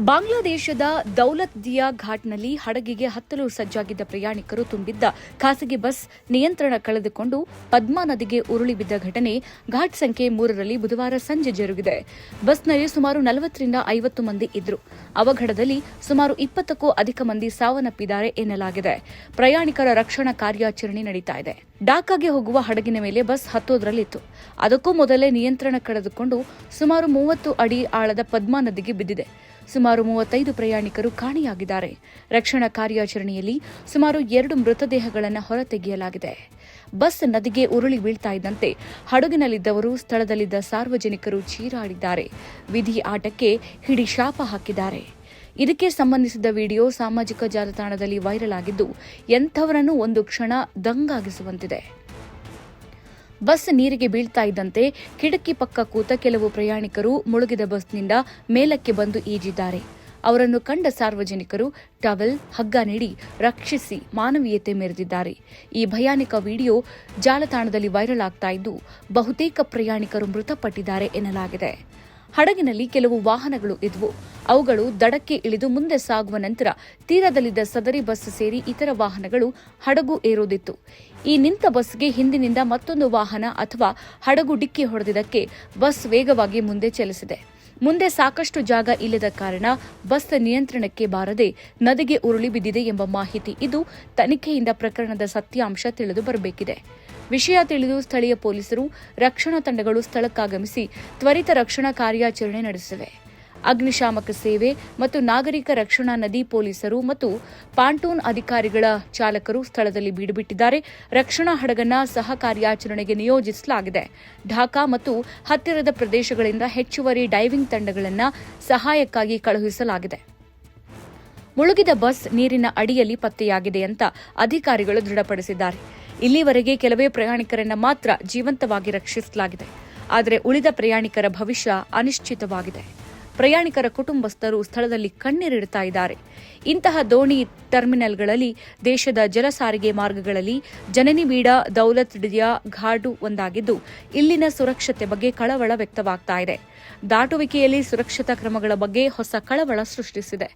ಬಾಂಗ್ಲಾದೇಶದ ದೌಲತ್ ದಿಯಾ ಘಾಟ್ನಲ್ಲಿ ಹಡಗಿಗೆ ಹತ್ತಲು ಸಜ್ಜಾಗಿದ್ದ ಪ್ರಯಾಣಿಕರು ತುಂಬಿದ್ದ ಖಾಸಗಿ ಬಸ್ ನಿಯಂತ್ರಣ ಕಳೆದುಕೊಂಡು ಪದ್ಮಾ ನದಿಗೆ ಉರುಳಿ ಬಿದ್ದ ಘಟನೆ ಘಾಟ್ ಸಂಖ್ಯೆ 3ರಲ್ಲಿ ಬುಧವಾರ ಸಂಜೆ ಜರುಗಿದೆ. ಬಸ್ನಲ್ಲಿ ಸುಮಾರು 40ರಿಂದ 50 ಮಂದಿ ಇದ್ರು. ಅವಘಡದಲ್ಲಿ ಸುಮಾರು 20ಕ್ಕೂ ಅಧಿಕ ಮಂದಿ ಸಾವನ್ನಪ್ಪಿದ್ದಾರೆ ಎನ್ನಲಾಗಿದೆ. ಪ್ರಯಾಣಿಕರ ರಕ್ಷಣಾ ಕಾರ್ಯಾಚರಣೆ ನಡೀತಾ ಇದೆ. ಢಾಕಾಗೆ ಹೋಗುವ ಹಡಗಿನ ಮೇಲೆ ಬಸ್ ಹತ್ತೋದ್ರಲ್ಲಿತ್ತು. ಅದಕ್ಕೂ ಮೊದಲೇ ನಿಯಂತ್ರಣ ಕಳೆದುಕೊಂಡು ಸುಮಾರು 30 ಅಡಿ ಆಳದ ಪದ್ಮಾ ನದಿಗೆ ಬಿದ್ದಿದೆ. ಸುಮಾರು 35 ಪ್ರಯಾಣಿಕರು ಕಾಣೆಯಾಗಿದ್ದಾರೆ. ರಕ್ಷಣಾ ಕಾರ್ಯಾಚರಣೆಯಲ್ಲಿ ಸುಮಾರು 2 ಮೃತದೇಹಗಳನ್ನು ಹೊರತೆಗೆಯಲಾಗಿದೆ. ಬಸ್ ನದಿಗೆ ಉರುಳಿ ಬೀಳ್ತಾ ಇದ್ದಂತೆ ಹಡಗಿನಲ್ಲಿದ್ದವರು, ಸ್ಥಳದಲ್ಲಿದ್ದ ಸಾರ್ವಜನಿಕರು ಚೀರಾಡಿದ್ದಾರೆ. ವಿಧಿ ಆಟಕ್ಕೆ ಹಿಡಿಶಾಪ ಹಾಕಿದ್ದಾರೆ. ಇದಕ್ಕೆ ಸಂಬಂಧಿಸಿದ ವಿಡಿಯೋ ಸಾಮಾಜಿಕ ಜಾಲತಾಣದಲ್ಲಿ ವೈರಲ್ ಆಗಿದ್ದು, ಎಂಥವರನ್ನು ಒಂದು ಕ್ಷಣ ದಂಗಾಗಿಸುವಂತಿದೆ. ಬಸ್ ನೀರಿಗೆ ಬೀಳ್ತಾ ಇದ್ದಂತೆ ಕಿಟಕಿ ಪಕ್ಕ ಕೂತ ಕೆಲವು ಪ್ರಯಾಣಿಕರು ಮುಳುಗಿದ ಬಸ್ನಿಂದ ಮೇಲಕ್ಕೆ ಬಂದು ಈಜಿದ್ದಾರೆ. ಅವರನ್ನು ಕಂಡ ಸಾರ್ವಜನಿಕರು ಟವೆಲ್, ಹಗ್ಗ ನೀಡಿ ರಕ್ಷಿಸಿ ಮಾನವೀಯತೆ ಮೆರೆದಿದ್ದಾರೆ. ಈ ಭಯಾನಕ ವಿಡಿಯೋ ಜಾಲತಾಣದಲ್ಲಿ ವೈರಲ್ ಆಗ್ತಾ ಇದ್ದು, ಬಹುತೇಕ ಪ್ರಯಾಣಿಕರು ಮೃತಪಟ್ಟಿದ್ದಾರೆ ಎನ್ನಲಾಗಿದೆ. ಹಡಗಿನಲ್ಲಿ ಕೆಲವು ವಾಹನಗಳು ಇದ್ವು. ಅವುಗಳು ದಡಕ್ಕೆ ಇಳಿದು ಮುಂದೆ ಸಾಗುವ ನಂತರ ತೀರದಲ್ಲಿದ್ದ ಸದರಿ ಬಸ್ ಸೇರಿ ಇತರ ವಾಹನಗಳು ಹಡಗು ಏರೋದಿತ್ತು. ಈ ನಿಂತ ಬಸ್ಗೆ ಹಿಂದಿನಿಂದ ಮತ್ತೊಂದು ವಾಹನ ಅಥವಾ ಹಡಗು ಡಿಕ್ಕಿ ಹೊಡೆದಿದ್ದಕ್ಕೆ ಬಸ್ ವೇಗವಾಗಿ ಮುಂದೆ ಚಲಿಸಿದೆ. ಮುಂದೆ ಸಾಕಷ್ಟು ಜಾಗ ಇಲ್ಲದ ಕಾರಣ ಬಸ್ ನಿಯಂತ್ರಣಕ್ಕೆ ಬಾರದೆ ನದಿಗೆ ಉರುಳಿ ಬಿದ್ದಿದೆ ಎಂಬ ಮಾಹಿತಿ ಇದ್ದು, ತನಿಖೆಯಿಂದ ಪ್ರಕರಣದ ಸತ್ಯಾಂಶ ತಿಳಿದು ಬರಬೇಕಿದೆ. ವಿಷಯ ತಿಳಿದು ಸ್ಥಳೀಯ ಪೊಲೀಸರು, ರಕ್ಷಣಾ ತಂಡಗಳು ಸ್ಥಳಕ್ಕಾಗಮಿಸಿ ತ್ವರಿತ ರಕ್ಷಣಾ ಕಾರ್ಯಾಚರಣೆ ನಡೆಸಿವೆ. ಅಗ್ನಿಶಾಮಕ ಸೇವೆ ಮತ್ತು ನಾಗರಿಕ ರಕ್ಷಣಾ ನದಿ ಪೊಲೀಸರು ಮತ್ತು ಪಾಂಟೂನ್ ಅಧಿಕಾರಿಗಳ ಚಾಲಕರು ಸ್ಥಳದಲ್ಲಿ ಬೀಡುಬಿಟ್ಟಿದ್ದಾರೆ. ರಕ್ಷಣಾ ಹಡಗನ್ನ ಸಹ ಕಾರ್ಯಾಚರಣೆಗೆ ನಿಯೋಜಿಸಲಾಗಿದೆ. ಢಾಕಾ ಮತ್ತು ಹತ್ತಿರದ ಪ್ರದೇಶಗಳಿಂದ ಹೆಚ್ಚುವರಿ ಡೈವಿಂಗ್ ತಂಡಗಳನ್ನು ಸಹಾಯಕ್ಕಾಗಿ ಕಳುಹಿಸಲಾಗಿದೆ. ಮುಳುಗಿದ ಬಸ್ ನೀರಿನ ಅಡಿಯಲ್ಲಿ ಪತ್ತೆಯಾಗಿದೆ ಅಂತ ಅಧಿಕಾರಿಗಳು ದೃಢಪಡಿಸಿದ್ದಾರೆ. ಇಲ್ಲಿವರೆಗೆ ಕೆಲವೇ ಪ್ರಯಾಣಿಕರನ್ನ ಮಾತ್ರ ಜೀವಂತವಾಗಿ ರಕ್ಷಿಸಲಾಗಿದೆ. ಆದರೆ ಉಳಿದ ಪ್ರಯಾಣಿಕರ ಭವಿಷ್ಯ ಅನಿಶ್ಚಿತವಾಗಿದೆ. ಪ್ರಯಾಣಿಕರ ಕುಟುಂಬಸ್ಥರು ಸ್ಥಳದಲ್ಲಿ ಕಣ್ಣೀರಿಡ್ತಾ ಇದ್ದಾರೆ. ಇಂತಹ ದೋಣಿ ಟರ್ಮಿನಲ್ಗಳಲ್ಲಿ ದೇಶದ ಜಲ ಸಾರಿಗೆ ಮಾರ್ಗಗಳಲ್ಲಿ ಜನನಿಬೀಡ ದೌಲತ್ ದಿಯಾ ಘಾಟು ಒಂದಾಗಿದ್ದು, ಇಲ್ಲಿನ ಸುರಕ್ಷತೆ ಬಗ್ಗೆ ಕಳವಳ ವ್ಯಕ್ತವಾಗ್ತಾ ಇದೆ. ದಾಟುವಿಕೆಯಲ್ಲಿ ಸುರಕ್ಷತಾ ಕ್ರಮಗಳ ಬಗ್ಗೆ ಹೊಸ ಕಳವಳ ಸೃಷ್ಟಿಸಿದೆ.